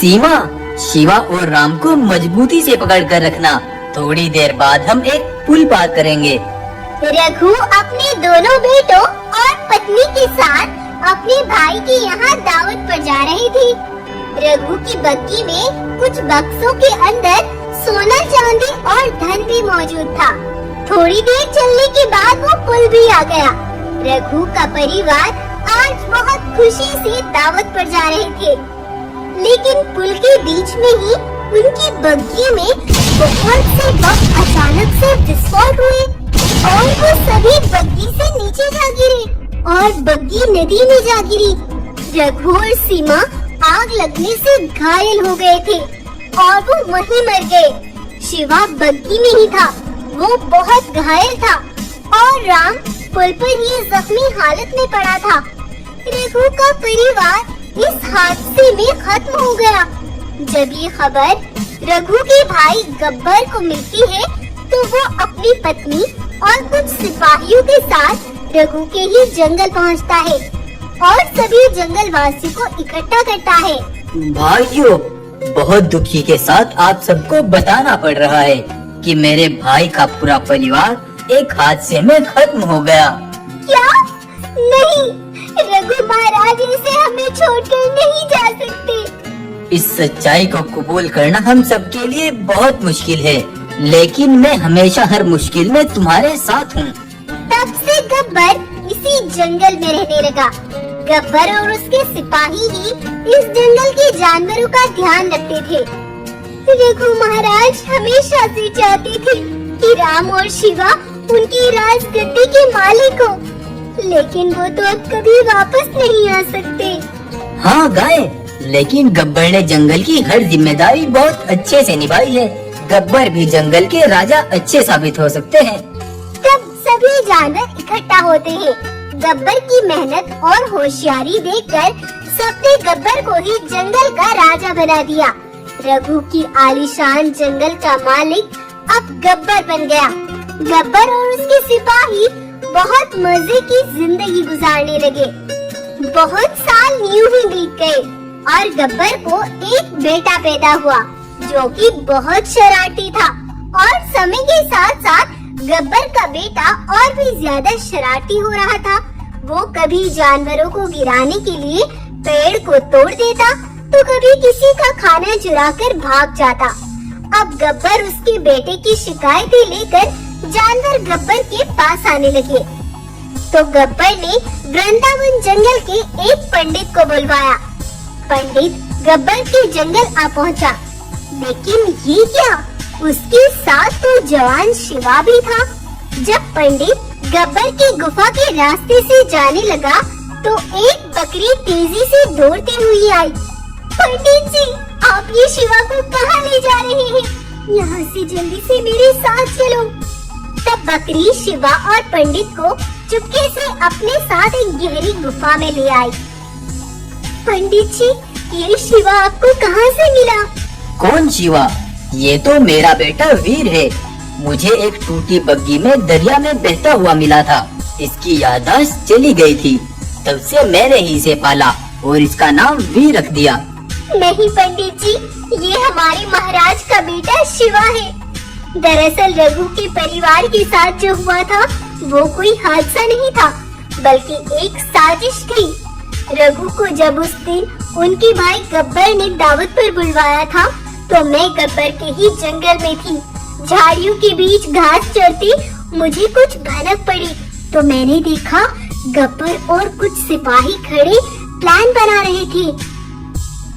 सीमा, शिवा और राम को मजबूती से पकड़ कर रखना। थोड़ी देर बाद हम एक पुल पार करेंगे। रघु अपने दोनों बेटों और पत्नी के साथ अपने भाई के यहाँ दावत पर जा रही थी। रघु की बग्गी में कुछ बक्सों के अंदर सोना, चांदी और धन भी मौजूद था। थोड़ी देर चलने के बाद वो पुल भी आ गया। रघु का परिवार आज बहुत खुशी से दावत पर जा रहे थे, लेकिन पुल के बीच में ही उनकी बग्गी में बहुत से बम अचानक से विस्फोट हुए और वो सभी बग्गी से नीचे जा गिरे और बग्गी नदी में जा गिरी। रघु और सीमा आग लगने से घायल हो गए थे और वो वहीं मर गए। शिवा बग्गी में ही था, वो बहुत घायल था और राम पुल पर ही जख्मी हालत में पड़ा था। रघु का परिवार इस हादसे में खत्म हो गया। जब ये खबर रघु के भाई गब्बर को मिलती है तो वो अपनी पत्नी और कुछ सिपाहियों के साथ रघु के ही जंगल पहुंचता है और सभी जंगल वासियों को इकट्ठा करता है। भाइयों, बहुत दुखी के साथ आप सबको बताना पड़ रहा है कि मेरे भाई का पूरा परिवार एक हादसे में खत्म हो गया। क्या? नहीं, रघु महाराज इसे हमें छोड़कर नहीं जा सकते। इस सच्चाई को कबूल करना हम सबके लिए बहुत मुश्किल है, लेकिन मैं हमेशा हर मुश्किल में तुम्हारे साथ हूँ। तब से गब्बर इसी जंगल में रहने लगा। गब्बर और उसके सिपाही ही इस जंगल के जानवरों का ध्यान रखते थे। रघु महाराज हमेशा से चाहते थे कि राम और शिवा उनकी राजगद्दी के मालिक हो, लेकिन वो तो अब कभी वापस नहीं आ सकते। हाँ गाय, लेकिन गब्बर ने जंगल की हर जिम्मेदारी बहुत अच्छे से निभाई है। गब्बर भी जंगल के राजा अच्छे साबित हो सकते हैं। तब सभी जानवर इकट्ठा होते हैं। गब्बर की मेहनत और होशियारी देखकर सबने गब्बर को ही जंगल का राजा बना दिया। रघु की आलीशान जंगल का मालिक अब गब्बर बन गया। गब्बर और उसके सिपाही बहुत मजे की जिंदगी गुजारने लगे। बहुत साल यूं ही बीत गए और गब्बर को एक बेटा पैदा हुआ जो कि बहुत शरारती था और समय के साथ साथ गब्बर का बेटा और भी ज्यादा शरारती हो रहा था। वो कभी जानवरों को गिराने के लिए पेड़ को तोड़ देता तो कभी किसी का खाना चुराकर भाग जाता। अब गब्बर उसके बेटे की शिकायतें लेकर जानवर गब्बर के पास आने लगे, तो गब्बर ने वृंदावन जंगल के एक पंडित को बुलवाया। पंडित गब्बर के जंगल आ पहुंचा, लेकिन ये क्या, उसके साथ तो जवान शिवा भी था। जब पंडित गब्बर की गुफा के रास्ते से जाने लगा तो एक बकरी तेजी से दौड़ती हुई आई। पंडित जी, आप ये शिवा को कहाँ ले जा रहे हैं? यहाँ से जल्दी से मेरे साथ चलो। तब बकरी शिवा और पंडित को चुपके से अपने साथ एक गहरी गुफा में ले आई। पंडित जी, ये शिवा आपको कहाँ से मिला? कौन शिवा? ये तो मेरा बेटा वीर है। मुझे एक टूटी बग्गी में दरिया में बहता हुआ मिला था। इसकी याददाश्त चली गई थी, तब से मैंने ही इसे पाला और इसका नाम वीर रख दिया। नहीं पंडित जी, ये हमारे महाराज का बेटा शिवा है। दरअसल रघु के परिवार के साथ जो हुआ था वो कोई हादसा नहीं था, बल्कि एक साजिश थी। रघु को जब उस दिन उनके भाई गब्बर ने दावत पर बुलवाया था तो मैं गब्बर के ही जंगल में थी। झाड़ियों के बीच घास चरती मुझे कुछ भनक पड़ी तो मैंने देखा गब्बर और कुछ सिपाही खड़े प्लान बना रहे थे।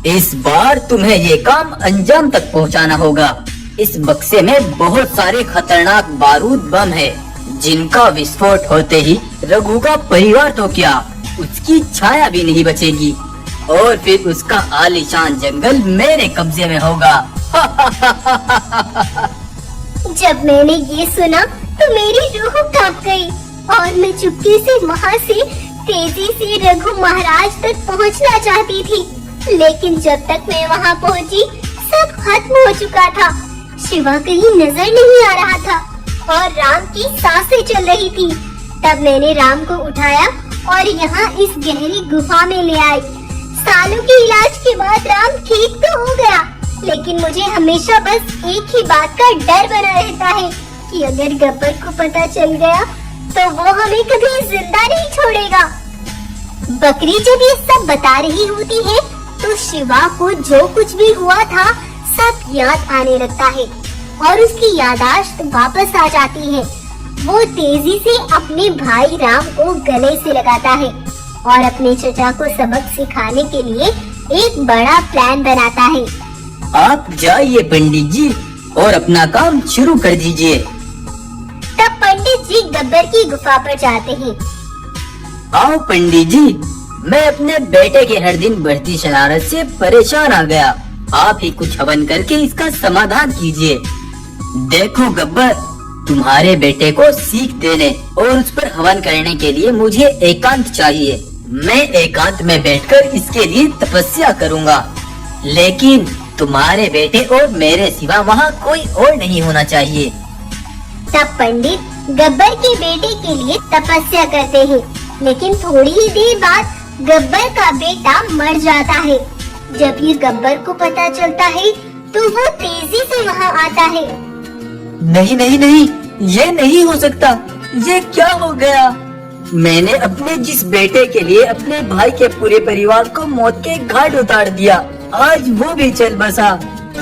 इस बार तुम्हें ये काम अंजाम तक पहुंचाना होगा। इस बक्से में बहुत सारे खतरनाक बारूद बम है, जिनका विस्फोट होते ही रघु का परिवार तो क्या, उसकी छाया भी नहीं बचेगी और फिर उसका आलीशान जंगल मेरे कब्जे में होगा। जब मैंने ये सुना तो मेरी रूह कांप गई और मैं चुपके से वहाँ से तेजी से रघु महाराज तक पहुँचना चाहती थी, लेकिन जब तक मैं वहाँ पहुँची सब खत्म हो चुका था। शिवा कहीं नजर नहीं आ रहा था और राम की सांसें चल रही थी। तब मैंने राम को उठाया और यहाँ इस गहरी गुफा में ले आई। सालों के इलाज के बाद राम ठीक तो हो गया। लेकिन मुझे हमेशा बस एक ही बात का डर बना रहता है कि अगर गब्बर को पता चल गया तो वो हमें कभी जिंदा नहीं छोड़ेगा। बकरी जब ये सब बता रही होती है तो शिवा को जो कुछ भी हुआ था सब याद आने लगता है और उसकी याददाश्त वापस आ जाती है। वो तेजी से अपने भाई राम को गले से लगाता है और अपने चचा को सबक सिखाने के लिए एक बड़ा प्लान बनाता है। आप जाइए पंडित जी और अपना काम शुरू कर दीजिए। तब पंडित जी गब्बर की गुफा पर जाते हैं। आओ पंडित जी, मैं अपने बेटे के हर दिन बढ़ती शरारत से परेशान आ गया। आप ही कुछ हवन करके इसका समाधान कीजिए। देखो गब्बर, तुम्हारे बेटे को सीख देने और उस पर हवन करने के लिए मुझे एकांत चाहिए। मैं एकांत में बैठकर इसके लिए तपस्या करूँगा, लेकिन तुम्हारे बेटे और मेरे सिवा वहाँ कोई और नहीं होना चाहिए। तब पंडित गब्बर के बेटे के लिए तपस्या करते हैं, लेकिन थोड़ी ही देर बाद गब्बर का बेटा मर जाता है। जब ये गब्बर को पता चलता है तो वो तेजी से वहाँ आता है। नहीं नहीं नहीं, ये नहीं हो सकता। ये क्या हो गया? मैंने अपने जिस बेटे के लिए अपने भाई के पूरे परिवार को मौत के घाट उतार दिया, आज वो भी चल बसा।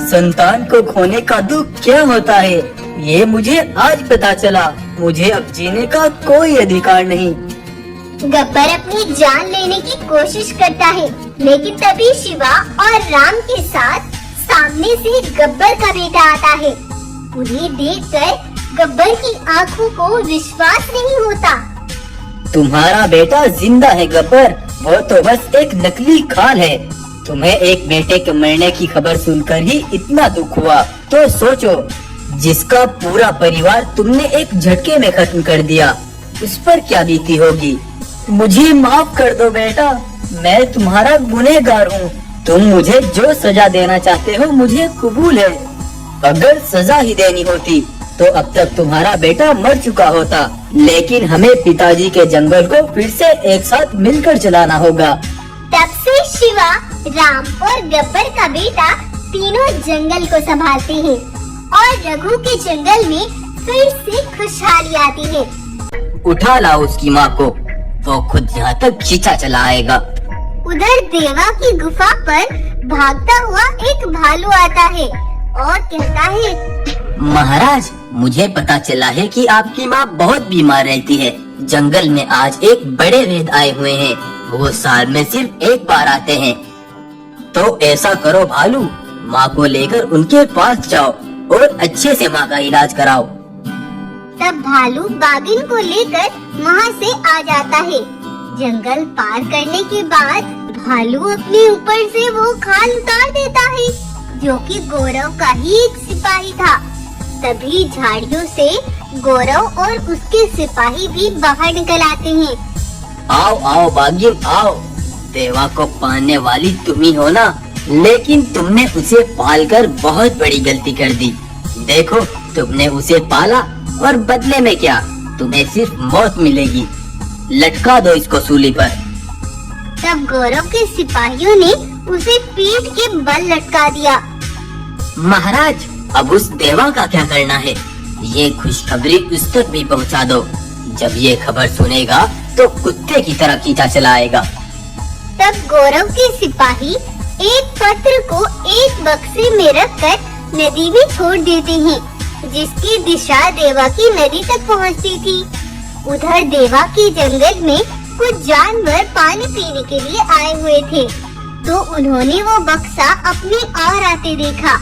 संतान को खोने का दुख क्या होता है, ये मुझे आज पता चला। मुझे अब जीने का कोई अधिकार नहीं। गब्बर अपनी जान लेने की कोशिश करता है, लेकिन तभी शिवा और राम के साथ सामने से गब्बर का बेटा आता है। उन्हें देखकर गब्बर की आंखों को विश्वास नहीं होता। तुम्हारा बेटा जिंदा है गब्बर, वो तो बस एक नकली खाल है। तुम्हें एक बेटे के मरने की खबर सुनकर ही इतना दुख हुआ, तो सोचो जिसका पूरा परिवार तुमने एक झटके में खत्म कर दिया, उस पर क्या बीती होगी। मुझे माफ कर दो बेटा, मैं तुम्हारा गुनहगार हूँ। तुम मुझे जो सजा देना चाहते हो मुझे कबूल है। अगर सजा ही देनी होती तो अब तक तुम्हारा बेटा मर चुका होता, लेकिन हमें पिताजी के जंगल को फिर से एक साथ मिलकर चलाना होगा। तब से शिवा, राम और गब्बर का बेटा तीनों जंगल को संभालते हैं और रघु के जंगल में फिर से खुशहाली आती है। उठा लाओ उसकी माँ को, वो खुद यहाँ तक खींचा चला आएगा। उधर देवा की गुफा पर भागता हुआ एक भालू आता है और कहता है, महाराज, मुझे पता चला है कि आपकी माँ बहुत बीमार रहती है। जंगल में आज एक बड़े वेद आए हुए हैं, वो साल में सिर्फ एक बार आते हैं। तो ऐसा करो भालू, माँ को लेकर उनके पास जाओ और अच्छे से माँ का इलाज कराओ। तब भालू बागिन को लेकर वहाँ से आ जाता है। जंगल पार करने के बाद भालू अपने ऊपर से वो खाल उतार देता है, जो कि गौरव का ही एक सिपाही था। तभी झाड़ियों से गौरव और उसके सिपाही भी बाहर निकल आते हैं। आओ आओ बागिन आओ, देवा को पाने वाली तुम ही हो ना, लेकिन तुमने उसे पालकर बहुत बड़ी गलती कर दी। देखो, तुमने उसे पाला और बदले में क्या, तुम्हें सिर्फ मौत मिलेगी। लटका दो इसको सूली पर। तब गौरव के सिपाहियों ने उसे पीठ के बल लटका दिया। महाराज, अब उस देवा का क्या करना है? ये खुशखबरी उस तक भी पहुंचा दो। जब ये खबर सुनेगा तो कुत्ते की तरह खींचा चलाएगा। तब गौरव के सिपाही एक पत्र को एक बक्से में रखकर नदी में छोड़ देते हैं, जिसकी दिशा देवा की नदी तक पहुंचती थी। उधर देवा के जंगल में कुछ जानवर पानी पीने के लिए आए हुए थे, तो उन्होंने वो बक्सा अपने और आते देखा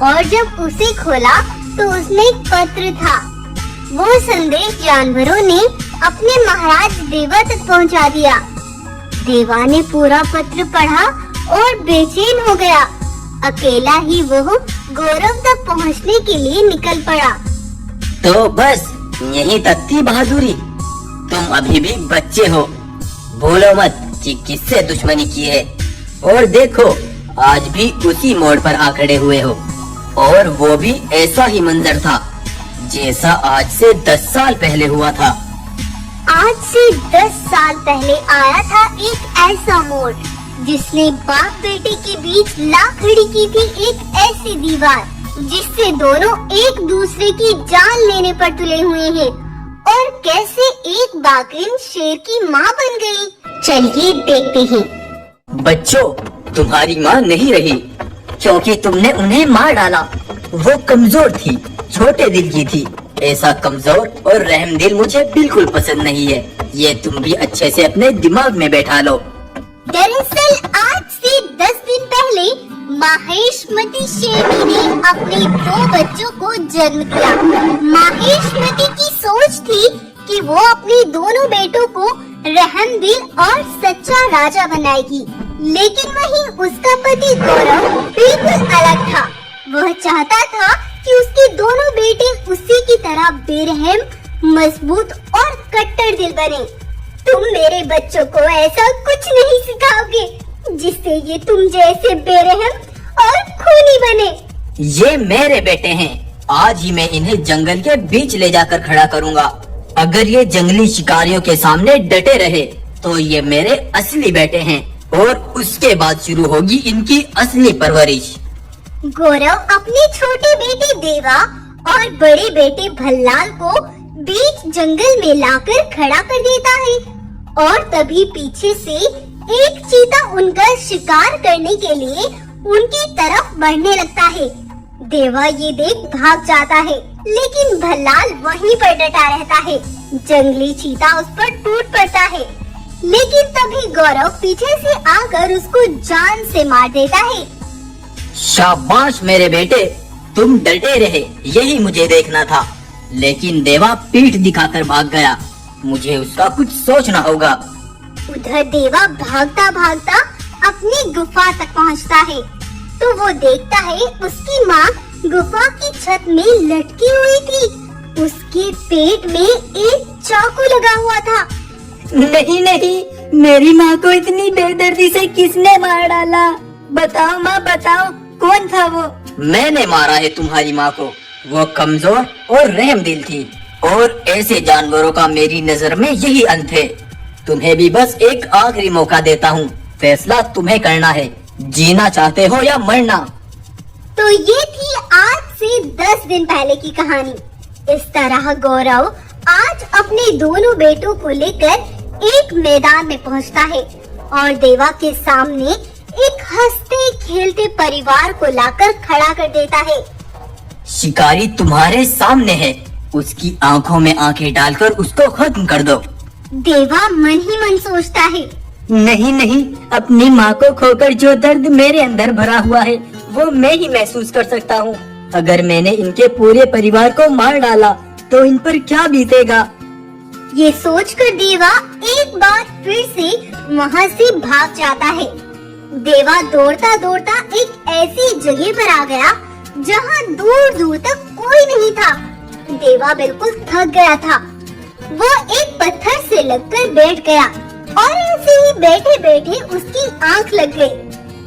और जब उसे खोला तो उसमें एक पत्र था। वो संदेश जानवरों ने अपने महाराज देवा तक पहुंचा दिया। देवा ने पूरा पत्र पढ़ा और बेचैन हो गया। अकेला ही वो गौरव तक पहुंचने के लिए निकल पड़ा। तो बस यहीं तक थी बहादुरी। तुम अभी भी बच्चे हो, भूलो मत कि किससे दुश्मनी की है। और देखो, आज भी उसी मोड़ पर आ खड़े हुए हो, और वो भी ऐसा ही मंजर था जैसा आज से 10 साल पहले हुआ था। आज से 10 साल पहले आया था एक ऐसा मोड़ जिसने बाप बेटे के बीच ला खड़ी की थी एक ऐसी दीवार जिससे दोनों एक दूसरे की जान लेने पर तुले हुए हैं। और कैसे एक बाघिन शेर की माँ बन गई, चलिए देखते हैं। बच्चों, तुम्हारी माँ नहीं रही क्योंकि तुमने उन्हें मार डाला। वो कमजोर थी, छोटे दिल की थी। ऐसा कमजोर और रहमदिल मुझे बिल्कुल पसंद नहीं है। ये तुम भी अच्छे से अपने दिमाग में बैठा लो। दरअसल आज से 10 दिन पहले माहेशमती शेरनी ने अपने 2 बच्चों को जन्म दिया। माहेशमती की सोच थी कि वो अपने दोनों बेटों को रहमदिल और सच्चा राजा बनाएगी, लेकिन वहीं उसका पति गौरव बिल्कुल अलग था। वह चाहता था कि उसके दोनों बेटे उसी की तरह बेरहम, मजबूत और कट्टर दिल बने। तुम मेरे बच्चों को ऐसा कुछ नहीं सिखाओगे जिससे ये तुम जैसे बेरहम और खूनी बने। ये मेरे बेटे हैं। आज ही मैं इन्हें जंगल के बीच ले जाकर खड़ा करूँगा। अगर ये जंगली शिकारियों के सामने डटे रहे तो ये मेरे असली बेटे हैं और उसके बाद शुरू होगी इनकी असली परवरिश। गौरव अपने छोटे बेटे देवा और बड़े बेटे भल्लाल को बीच जंगल में लाकर खड़ा कर देता है और तभी पीछे से एक चीता उनका शिकार करने के लिए उनकी तरफ बढ़ने लगता है। देवा ये देख भाग जाता है, लेकिन भल्लाल वहीं पर डटा रहता है। जंगली चीता उस पर टूट पड़ता है, लेकिन तभी गौरव पीछे से आकर उसको जान से मार देता है। शाबाश मेरे बेटे, तुम डटे रहे, यही मुझे देखना था। लेकिन देवा पीठ दिखाकर भाग गया। मुझे उसका कुछ सोचना होगा। उधर देवा भागता भागता अपनी गुफा तक पहुंचता है, तो वो देखता है उसकी माँ गुफा की छत में लटकी हुई थी। उसके पेट में एक चाकू लगा हुआ था। नहीं नहीं, मेरी माँ को इतनी बेदर्दी से किसने मार डाला? बताओ माँ, बताओ, कौन था वो? मैंने मारा है तुम्हारी माँ को। वो कमजोर और रहमदिल थी और ऐसे जानवरों का मेरी नजर में यही अंत है। तुम्हें भी बस एक आखिरी मौका देता हूँ। फैसला तुम्हें करना है, जीना चाहते हो या मरना। तो ये थी आज से 10 दिन पहले की कहानी। इस तरह गौरव आज अपने दोनों बेटों को लेकर एक मैदान में पहुंचता है और देवा के सामने एक हंसते खेलते परिवार को लाकर खड़ा कर देता है। शिकारी तुम्हारे सामने है, उसकी आंखों में आंखें डालकर उसको खत्म कर दो। देवा मन ही मन सोचता है, नहीं नहीं, अपनी माँ को खोकर जो दर्द मेरे अंदर भरा हुआ है वो मैं ही महसूस कर सकता हूँ। अगर मैंने इनके पूरे परिवार को मार डाला तो इन पर क्या बीतेगा। ये सोचकर देवा एक बार फिर से वहाँ से भाग जाता है। देवा दौड़ता दौड़ता एक ऐसी जगह पर आ गया जहाँ दूर दूर तक कोई नहीं था। देवा बिल्कुल थक गया था। वो एक पत्थर से लगकर बैठ गया और ऐसे ही बैठे बैठे उसकी आंख लग गई।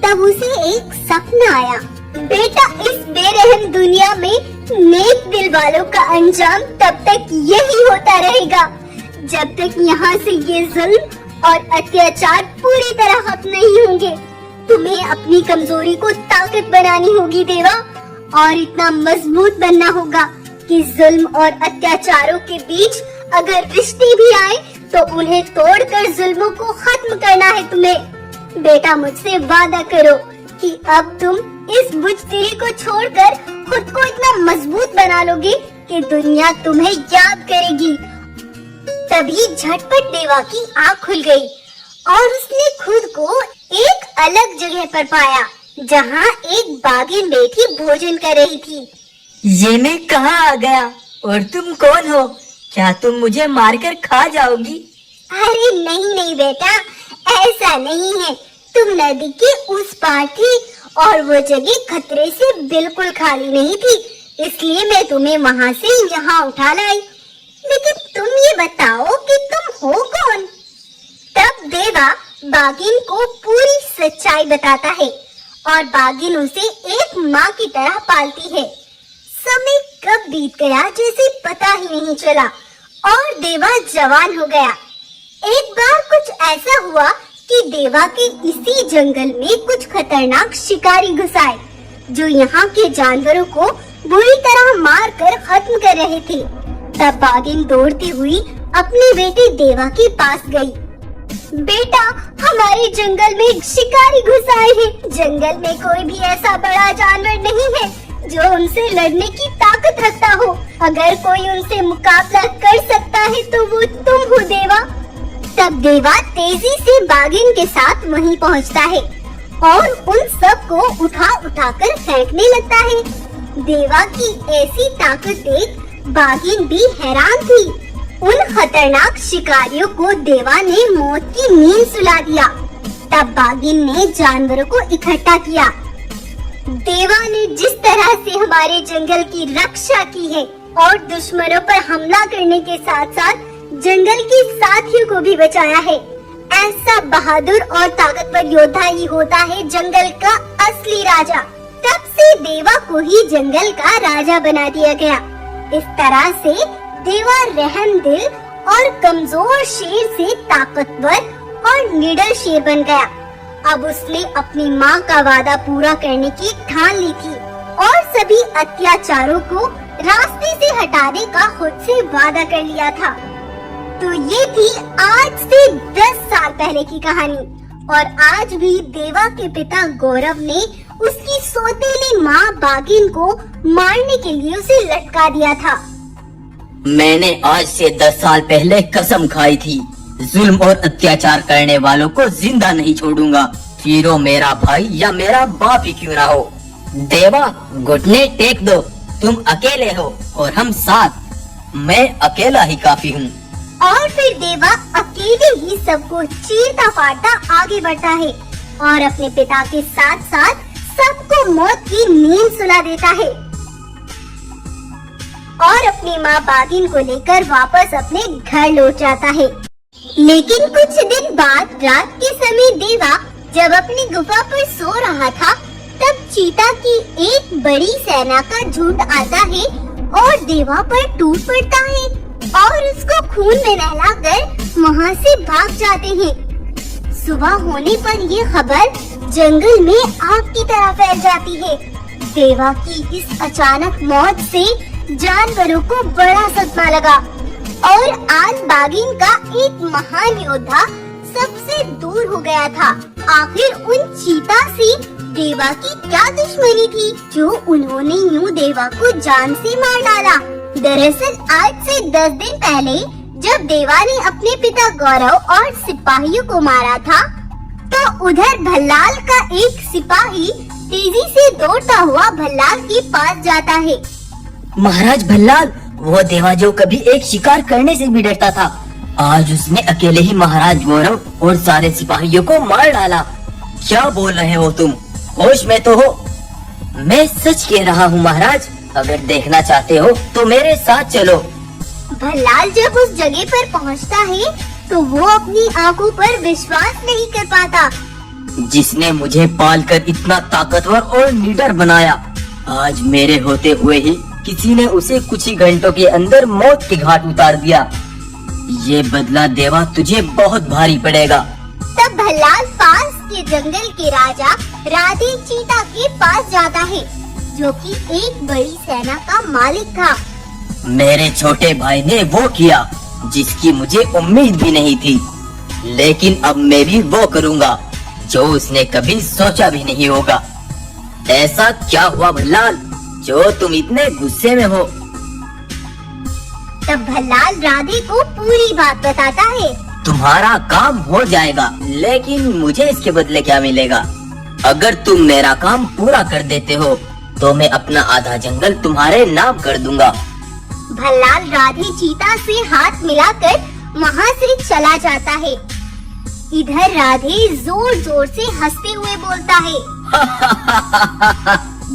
तब उसे एक सपना आया। बेटा, इस बेरहम दुनिया में नेक दिल वालों का अंजाम तब तक यही होता रहेगा जब तक यहाँ से ये जुल्म और अत्याचार पूरी तरह खत्म नहीं होंगे। तुम्हें अपनी कमजोरी को ताकत बनानी होगी देवा, और इतना मजबूत बनना होगा कि जुल्म और अत्याचारों के बीच अगर रिश्ते भी आए तो उन्हें तोड़कर जुल्मों को खत्म करना है तुम्हें। बेटा, मुझसे वादा करो कि अब तुम इस बुजदिली को छोड़कर खुद को इतना मजबूत बना लोगे कि दुनिया तुम्हें याद करेगी। तभी झटपट देवा की आँख खुल गई और उसने खुद को एक अलग जगह पर पाया जहाँ एक बाघिन बैठी भोजन कर रही थी। ये मैं कहाँ आ गया और तुम कौन हो? क्या तुम मुझे मारकर खा जाओगी? अरे नहीं नहीं बेटा, ऐसा नहीं है। तुम नदी के उस पार थी और वो जगह खतरे से बिल्कुल खाली नहीं थी, इसलिए मैं तुम्हें वहाँ से यहाँ उठा लाई। लेकिन तुम ये बताओ कि तुम हो कौन? तब देवा बाघिन को पूरी सच्चाई बताता है और बाघिन उसे एक माँ की तरह पालती है। समय कब बीत गया जैसे पता ही नहीं चला और देवा जवान हो गया। एक बार कुछ ऐसा हुआ कि देवा के इसी जंगल में कुछ खतरनाक शिकारी घुस आए जो यहाँ के जानवरों को बुरी तरह मार कर खत्म कर रहे थे। तब बाघिन दौड़ती हुई अपने बेटे देवा के पास गई। बेटा, हमारे जंगल में शिकारी घुस आए हैं। जंगल में कोई भी ऐसा बड़ा जानवर नहीं है जो उनसे लड़ने की ताकत रखता हो। अगर कोई उनसे मुकाबला कर सकता है तो वो तुम हो देवा। तब देवा तेजी से बाघिन के साथ वहीं पहुंचता है और उन सब को उठा कर फेंकने लगता है। देवा की ऐसी ताकत देख बाघिन भी हैरान थी। उन खतरनाक शिकारियों को देवा ने मौत की नींद सुला दिया। तब बाघिन ने जानवरों को इकट्ठा किया। देवा ने जिस तरह से हमारे जंगल की रक्षा की है और दुश्मनों पर हमला करने के साथ साथ जंगल के साथियों को भी बचाया है, ऐसा बहादुर और ताकतवर योद्धा ही होता है जंगल का असली राजा। तब से देवा को ही जंगल का राजा बना दिया गया। इस तरह से देवा रहमदिल और कमजोर शेर से ताकतवर और निडर शेर बन गया। अब उसने अपनी माँ का वादा पूरा करने की ठान ली थी और सभी अत्याचारों को रास्ते से हटाने का खुद से वादा कर लिया था। तो ये थी आज से 10 साल पहले की कहानी। और आज भी देवा के पिता गौरव ने उसकी सौतेली माँ बाघिन को मारने के लिए उसे लटका दिया था। मैंने आज से 10 साल पहले कसम खाई थी, जुल्म और अत्याचार करने वालों को जिंदा नहीं छोड़ूंगा, फिर वो मेरा भाई या मेरा बाप ही क्यों ना हो। देवा, घुटने टेक दो, तुम अकेले हो और हम साथ। मैं अकेला ही काफी हूँ। और फिर देवा अकेले ही सबको चीरता फाड़ता आगे बढ़ता है और अपने पिता के साथ साथ सबको मौत की नींद सुला देता है और अपनी माँ बाघिन को लेकर वापस अपने घर लौट जाता है। लेकिन कुछ दिन बाद रात के समय देवा जब अपनी गुफा पर सो रहा था, तब चीता की एक बड़ी सेना का झुंड आता है और देवा पर टूट पड़ता है और उसको खून में नहलाकर वहाँ से भाग जाते हैं। सुबह होने पर ये खबर जंगल में आग की तरह फैल जाती है। देवा की इस अचानक मौत से जानवरों को बड़ा सदमा लगा और आज बाघिन का एक महान योद्धा सबसे दूर हो गया था। आखिर उन चीता से देवा की क्या दुश्मनी थी जो उन्होंने यूं देवा को जान से मार डाला। दरअसल आज से 10 दिन पहले जब देवा ने अपने पिता गौरव और सिपाहियों को मारा था, तो उधर भल्लाल का एक सिपाही तेजी से दौड़ता हुआ भल्लाल के पास जाता है। महाराज भल्लाल, वो देवा जो कभी एक शिकार करने से भी डरता था, आज उसने अकेले ही महाराज गौरव और सारे सिपाहियों को मार डाला। क्या बोल रहे हो तुम? होश में तो हो? मैं सच कह रहा हूँ महाराज, अगर देखना चाहते हो तो मेरे साथ चलो। भल्लाल जब उस जगह पर पहुँचता है तो वो अपनी आंखों पर विश्वास नहीं कर पाता। जिसने मुझे पालकर इतना ताकतवर और निडर बनाया, आज मेरे होते हुए ही किसी ने उसे कुछ ही घंटों के अंदर मौत के घाट उतार दिया। ये बदला देवा तुझे बहुत भारी पड़ेगा। तब भल्लाल पास के जंगल के राजा राधे चीता के पास जाता है, जो कि एक बड़ी सेना का मालिक था। मेरे छोटे भाई ने वो किया जिसकी मुझे उम्मीद भी नहीं थी, लेकिन अब मैं भी वो करूँगा जो उसने कभी सोचा भी नहीं होगा। ऐसा क्या हुआ भल्लाल, जो तुम इतने गुस्से में हो? तब भल्लाल राधे को पूरी बात बताता है। तुम्हारा काम हो जाएगा, लेकिन मुझे इसके बदले क्या मिलेगा? अगर तुम मेरा काम पूरा कर देते हो तो मैं अपना आधा जंगल तुम्हारे नाम कर दूंगा। भल्लाल राधे चीता से हाथ मिलाकर वहाँ से चला जाता है। इधर राधे जोर जोर से हंसते हुए बोलता है,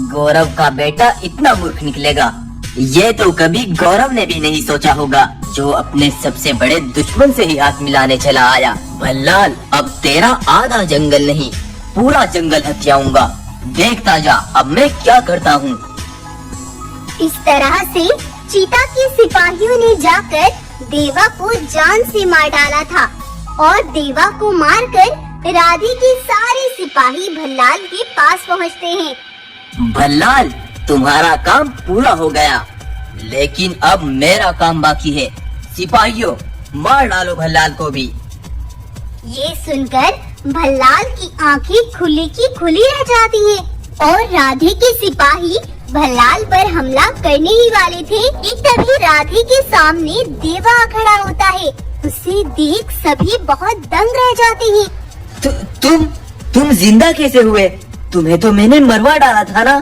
गौरव का बेटा इतना मूर्ख निकलेगा, ये तो कभी गौरव ने भी नहीं सोचा होगा, जो अपने सबसे बड़े दुश्मन से ही हाथ मिलाने चला आया। भल्लाल, अब तेरा आधा जंगल नहीं, पूरा जंगल हथियाऊंगा। देखता जा अब मैं क्या करता हूँ। इस तरह से चीता के सिपाहियों ने जाकर देवा को जान से मार डाला था और देवा को मारकर राधे के सारे सिपाही भल्लाल के पास पहुंचते हैं। भल्लाल, तुम्हारा काम पूरा हो गया, लेकिन अब मेरा काम बाकी है। सिपाहियों, मार डालो भल्लाल को भी। ये सुनकर भल्लाल की आंखें खुली की खुली रह जाती हैं और राधे के सिपाही भल्लाल पर हमला करने ही वाले थे कि तभी राधे के सामने देवा खड़ा होता है। उसे देख सभी बहुत दंग रह जाते हैं। तुम जिंदा कैसे हुए? तुम्हें तो मैंने मरवा डाला था ना।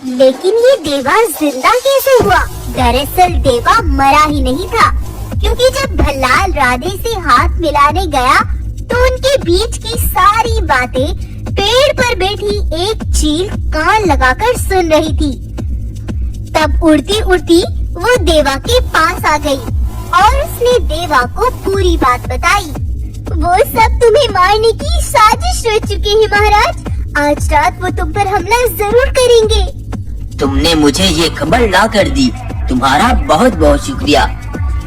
लेकिन ये देवा जिंदा कैसे हुआ? दरअसल देवा मरा ही नहीं था, क्योंकि जब भल्लाल राधे से हाथ मिलाने गया तो उनके बीच की सारी बातें पेड़ पर बैठी एक चील कान लगाकर सुन रही थी। तब उड़ती उड़ती वो देवा के पास आ गई और उसने देवा को पूरी बात बताई। वो सब तुम्हें मारने की साजिश रच चुके हैं महाराज। आज रात वो तुम पर हमला जरूर करेंगे। तुमने मुझे ये खबर ला कर दी, तुम्हारा बहुत बहुत शुक्रिया।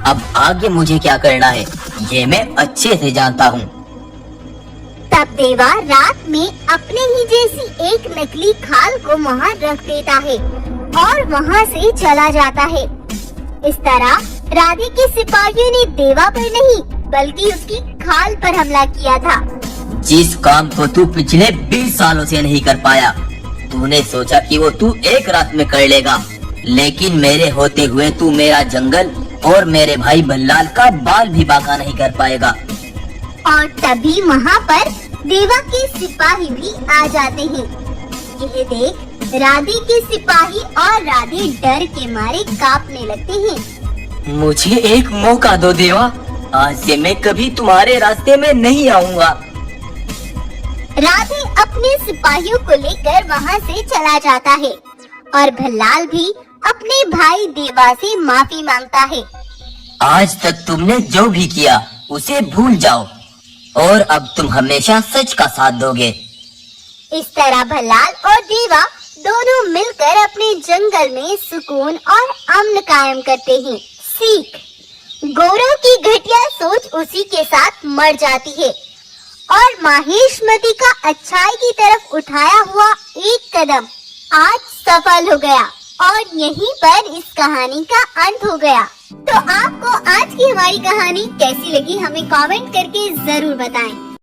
अब आगे मुझे क्या करना है ये मैं अच्छे से जानता हूँ। तब देवा रात में अपने ही जैसी एक नकली खाल को वहाँ रख देता है और वहाँ से चला जाता है। इस तरह राधे के सिपाहियों ने देवा पर नहीं बल्कि उसकी खाल पर हमला किया था। जिस काम को तू पिछले 20 सालों से नहीं कर पाया, तूने सोचा कि वो तू एक रात में कर लेगा, लेकिन मेरे होते हुए तू मेरा जंगल और मेरे भाई भल्लाल का बाल भी बांका नहीं कर पाएगा। और तभी वहाँ पर देवा के सिपाही भी आ जाते हैं। यह देख राधे के सिपाही और राधे डर के मारे कांपने लगते हैं। मुझे एक मौका दो देवा, आज से मैं कभी तुम्हारे रास्ते में नहीं आऊँगा। राधे अपने सिपाहियों को लेकर वहाँ से चला जाता है और भल्लाल भी अपने भाई देवा से माफी मांगता है। आज तक तुमने जो भी किया उसे भूल जाओ और अब तुम हमेशा सच का साथ दोगे। इस तरह भल्लाल और देवा दोनों मिलकर अपने जंगल में सुकून और अमन कायम करते हैं। सीख, गौरव की घटिया सोच उसी के साथ मर जाती है और माहेशमती का अच्छाई की तरफ उठाया हुआ एक कदम आज सफल हो गया और यहीं पर इस कहानी का अंत हो गया। तो आपको आज की हमारी कहानी कैसी लगी हमें कमेंट करके जरूर बताएं।